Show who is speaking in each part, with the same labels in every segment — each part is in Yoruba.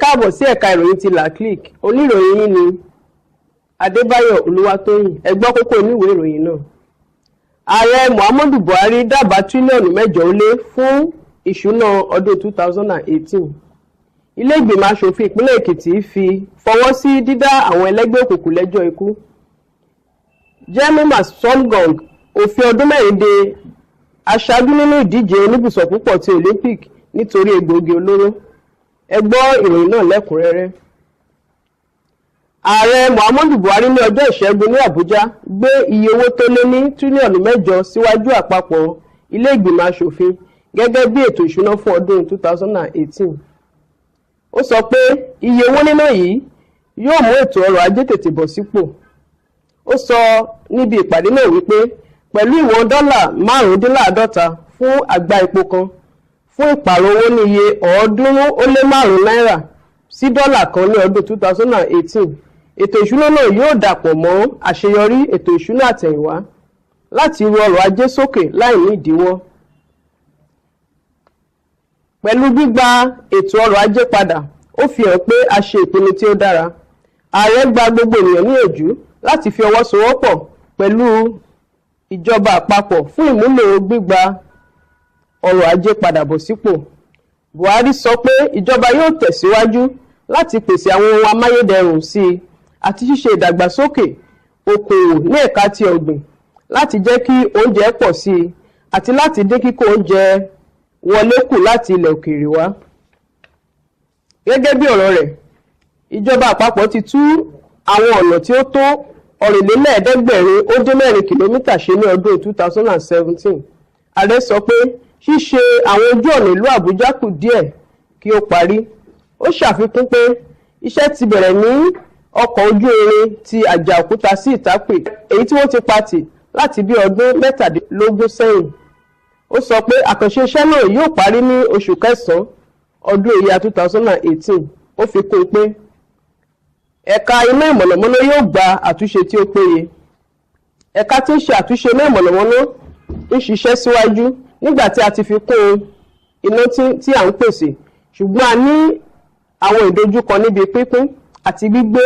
Speaker 1: káàbọ̀ sí ẹ̀ka ìròyìn ti La Click. Oníròyìn yín ni Adébáyọ̀ Olúwatóyìn. Ẹ gbọ́ kókó oníwèé ìròyìn náà. Ààrẹ Muhammadu Buhari dábàá tírílíọ̀nù 8 fún ìṣúná ọdún 2018. Ilé ìgbìmọ̀ aṣòfin ìpínlẹ̀ Èkìtì fi fọwọ́ sí dídá àwọn ẹlẹ́gbẹ́ òkùnkùn lẹ́jọ́ ikú. Jemima Songong òfin ọdún 4 de aṣáájú nínú ìdíje oníbùsọ̀ púpọ̀ ti Olympic nítorí egbòogi olóró. Ẹ gbọ́ ìròyìn náà lẹ́kùnrẹ́rẹ́. Ààrẹ Muhammadu Buhari ní ọjọ́ Ìṣẹ́gun ní Àbújá gbé iye owó tó lé ní tírílíọ̀nù 8 síwájú àpapọ̀ ilé ìgbìmọ̀ aṣòfin gẹ́gẹ́ bí ètò ìṣúná fún ọdún 2018. Ó sọ pé iye owó níná yìí yóò mú ètò ọrọ̀ ajé tètè bọ̀ sípò. Ó sọ níbi ìpàdé náà wípé pẹ̀lú ìwọ̀n $55 fún àgbá epo kan fún ìpààrọ̀ owó ní iye $305 sí dọ́là kan ní ọdún 2018, ètò ìṣúná náà yóò dàpọ̀ mọ́ àṣeyọrí ètò ìṣúná àtẹ̀yìnwá láti ru ọrọ̀ ajé sókè láì ní ìdíwọ́. Pẹ̀lú gbígba ètò ọrọ̀ ajé padà, ó fi hàn pé a ṣe ìpinnu tí ó dára. Ààrẹ gba gbogbo ènìyàn níyànjú láti fi ọwọ́ sowọ́pọ̀ pẹ̀lú ìjọba àpapọ̀ fún ìmúlò gbígba ọrọ̀ ajé padà bọ̀ sípò. Buhari sọ pé ìjọba yóò tẹ̀síwájú láti pèsè àwọn ohun amáyédẹrùn sí i àti ṣíṣe ìdàgbàsókè okòwò ní ẹ̀ka ti ọ̀gbìn láti jẹ́ kí oúnjẹ pọ̀ sí i àti láti dín kíkó oúnjẹ wọlé kù láti ilẹ̀ òkèèrè wá. Gẹ́gẹ́ bí ọ̀rọ̀ rẹ̀, ìjọba àpapọ̀ ti tú àwọn ọ̀nà tí ó tó 4,500 kìlómítà ṣe ní ọdún 2017. Ààrẹ sọ pé ṣíṣe àwọn ojú ọ̀nà ìlú Àbújá kù díẹ̀ kí ó parí. Ó ṣàfikún pé iṣẹ́ ti bẹ̀rẹ̀ ní ọkọ̀ ojú irin ti Àjàòkúta sí Ìtápè, èyí tí wọ́n ti patì láti bí ọdún 17 sẹ́yìn. Ó sọ pé àkànṣe iṣẹ́ náà yóò parí ní oṣù kẹsàn-án ọdún ìyá 2018. Ó fi kún un pé ẹ̀ka iná ìmọ̀nàmọ́ná yóò gba àtúnṣe tí ó péye. Ẹ̀ka tí ń ṣe àtúnṣe iná ìmọ̀nàmọ́ná ń ṣiṣẹ́ síwájú nígbà tí a ti fi kún iná tí à ń pèsè, ṣùgbọ́n a ní àwọn ìdojúkọ níbi pínpín àti gbígbé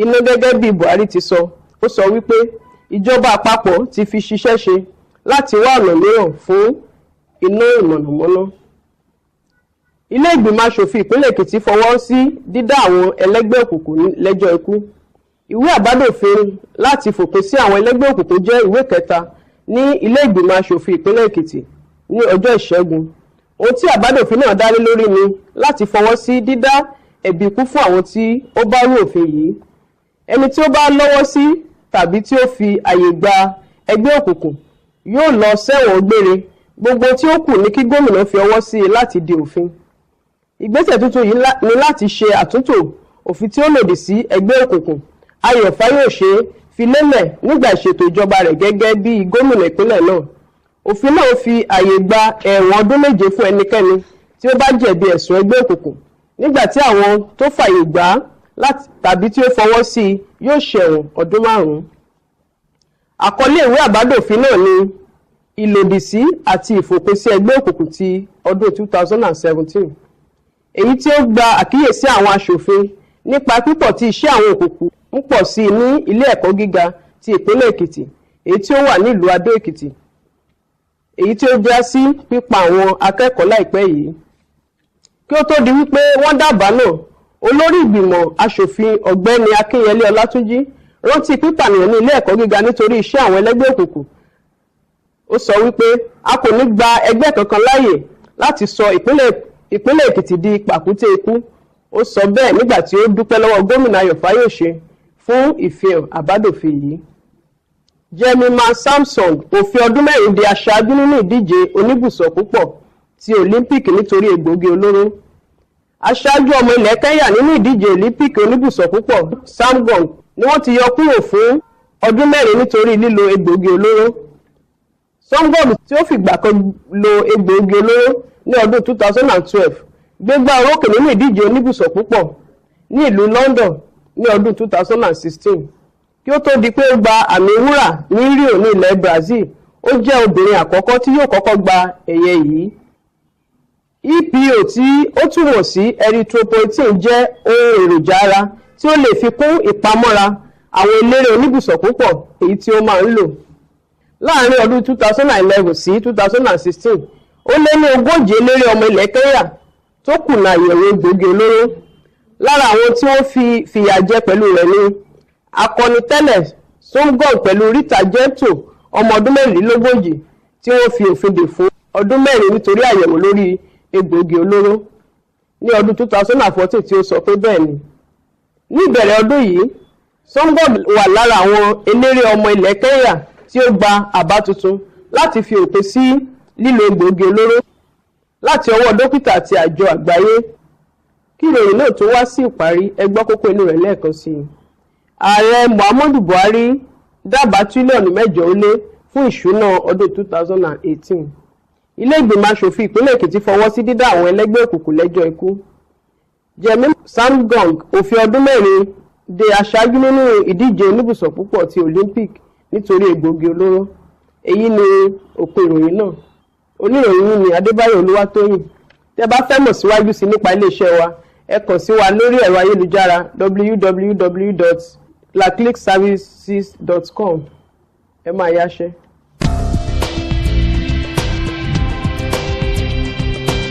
Speaker 1: iná gẹ́gẹ́ bí Buhari ti sọ. Ó sọ wípé ìjọba àpapọ̀ ti fi ṣiṣẹ́ ṣe láti wá ọ̀nà mìíràn fún iná ìmọ̀nàmọ́ná. Ilé ìgbìmọ̀ aṣòfin ìpínlẹ̀ Èkìtì fọwọ́ sí dídá àwọn ẹlẹ́gbẹ́ òkùnkùn lẹ́jọ́ ikú. Ìwé àbádòfin láti fòpin sí àwọn ẹlẹ́gbẹ́ òkùnkùn jẹ́ ìwé kẹta ní ilé ìgbìmọ̀ aṣòfin ìpínlẹ̀ Èkìtì ní ọjọ́ Ìṣẹ́gun. Ohun tí àbádòfin náà dá lé lórí ni láti fọwọ́ sí dídá ẹ̀bi ikú fún àwọn tí ó bá rú òfin yìí. Ẹni tí ó bá lọ́wọ́ sí tàbí tí ó fi àyè gba ẹgbẹ́ òkùnkùn yóò lọ sẹ́wọ̀n gbére. Gbogbo tí ó kù ní kí gómìnà fi ọwọ́ sí i láti di òfin. Ìgbésẹ̀ tuntun yìí ni láti ṣe àtúntò òfin tí ó lòdì sí ẹgbẹ́ òkùnkùn. Ayọ̀ Fáyòṣe fi lélẹ̀ nígbà ìṣètò ìjọba rẹ̀ gẹ́gẹ́ bí gómìnà ìpínlẹ̀ náà. Òfin náà fi àyè gba ẹ̀wọ̀n ọdún 7 fún ẹnikẹ́ni tí ó bá jẹ̀bi ẹ̀sùn ẹgbẹ́ òkùnkùn, nígbà tí àwọn tó fàyè gbà tàbí tí ó fọwọ́ sí yóò ṣẹ̀wọ̀n ọdún 5. Àkọlé ìwé àbádòfin náà ni ìlòdì sí àti ìfòpin sí ẹgbẹ́ òkùnkùn ti ọdún 2017, èyí tí ó gba àkíyèsí àwọn aṣòfin nípa pípọ̀ tí iṣẹ́ àwọn òkùnkùn ń pọ̀ sí ní ilé ẹ̀kọ́ gíga ti ìpínlẹ̀ Èkìtì, èyí tí ó wà nílùú Adó Èkìtì, èyí tí ó já sí pípa àwọn akẹ́kọ̀ọ́ láìpẹ́ yìí. Kí ó tó di wípé wọ́n dábàá náà, olórí ìgbìmọ̀ aṣòfin ọ̀gbẹ́ni Akínyẹlé Ọlátúnjí rántí pípànìyàn ní ilé ẹ̀kọ́ gíga nítorí iṣẹ́ àwọn ẹlẹ́gbẹ́ òkùnkùn. Ó sọ wípé a kò ní gba ẹgbẹ́ kankan láàyè láti sọ ìpínlẹ̀ Èkìtì di pàkúté ikú. Ó sọ bẹ́ẹ̀ nígbà tí ó dúpẹ́ lọ́wọ́ gómìnà Ayọ̀ Fáyòṣe fún ìfihàn àbádòfin yìí. Jemima Samson òfin ọdún 4 de aṣáájú nínú ìdíje oníbùsọ̀ púpọ̀ ti Olympic nítorí egbòogi olóró. Aṣáájú ọmọ ilẹ̀ Kenya nínú ìdíje Olympic oníbùsọ̀ púpọ̀ Samgong ni wọ́n ti yọ kúrò fún ọdún 4 nítorí lílo egbòogi olóró. Samgong tí ó fìgbà kan lo egbòogi olóró ní ọdún 2012 gbégbá orókè nínú ìdíje oníbùsọ̀ púpọ̀ ní ìlú London ní ọdún 2016. Kí ó tó di pé ó gba àmì wúrà ní Rio ní ilẹ̀ Brazil, ó jẹ́ obìnrin àkọ́kọ́ tí yóò kọ́kọ́ gba ẹ̀yẹ yìí. EPO tí ó túmọ̀ sí erythropoietin jẹ́ ohun èròjà ara tí ó lè fi kún ìpamọ́ra àwọn eléré oníbùsọ̀ púpọ̀ èyí tí ó máa ń lò. Láàárín ọdún 2011 sí 2016, ó lé ní 40 eléré ọmọ ilẹ̀ Kenya tó kùnà àyẹ̀wò egbòogi olóró. Lára àwọn tí wọ́n fìyà jẹ pẹ̀lú rẹ̀ ni akọni tẹ́lẹ̀ Songong pẹ̀lú Rita Jento ọmọ ọdún 24 tí wọ́n fi òfin dè fún ọdún 4 nítorí àyẹ̀wò lórí egbòogi olóró ní ọdún 2014 tí ó sọ pé bẹ́ẹ̀ ni. Ní ìbẹ̀rẹ̀ ọdún yìí, Songong wà lára àwọn eléré ọmọ ilẹ̀ Kenya tí ó gba àbá tuntun láti fi òpin sí lílo egbòogi olóró láti ọwọ́ dókítà àti àjọ àgbáyé. Kí ìròyìn náà tó wá sí ìparí, ẹ gbọ́ kókó inú rẹ̀ lẹ́ẹ̀kan sí i. Ààrẹ Muhammadu Buhari dábàá tírílíọ̀nù 8 fún ìṣúná ọdún 2018. Ilé ìgbìmọ̀ aṣòfin ìpínlẹ̀ Èkìtì fọwọ́ sí dídá àwọn ẹlẹ́gbẹ́ òkùnkùn lẹ́jọ́ ikú. Jẹ̀mí Sangong ó fi ọdún 4 de aṣáájú nínú ìdíje oníbùsọ̀ púpọ̀ ti Olympic nítorí egbòogi olóró. Èyí ni òpin ìròyìn náà. Oníròyìn yìí ni Adébáyọ̀ Olúwatóyìn. Tẹ́ bá fẹ́ mọ̀ síwájú sí nípa iléeṣẹ́ wa, ẹ kàn sí wa lórí ẹ̀rọ ayélujára www.laclickservices.com. Ẹ máa yáṣẹ́.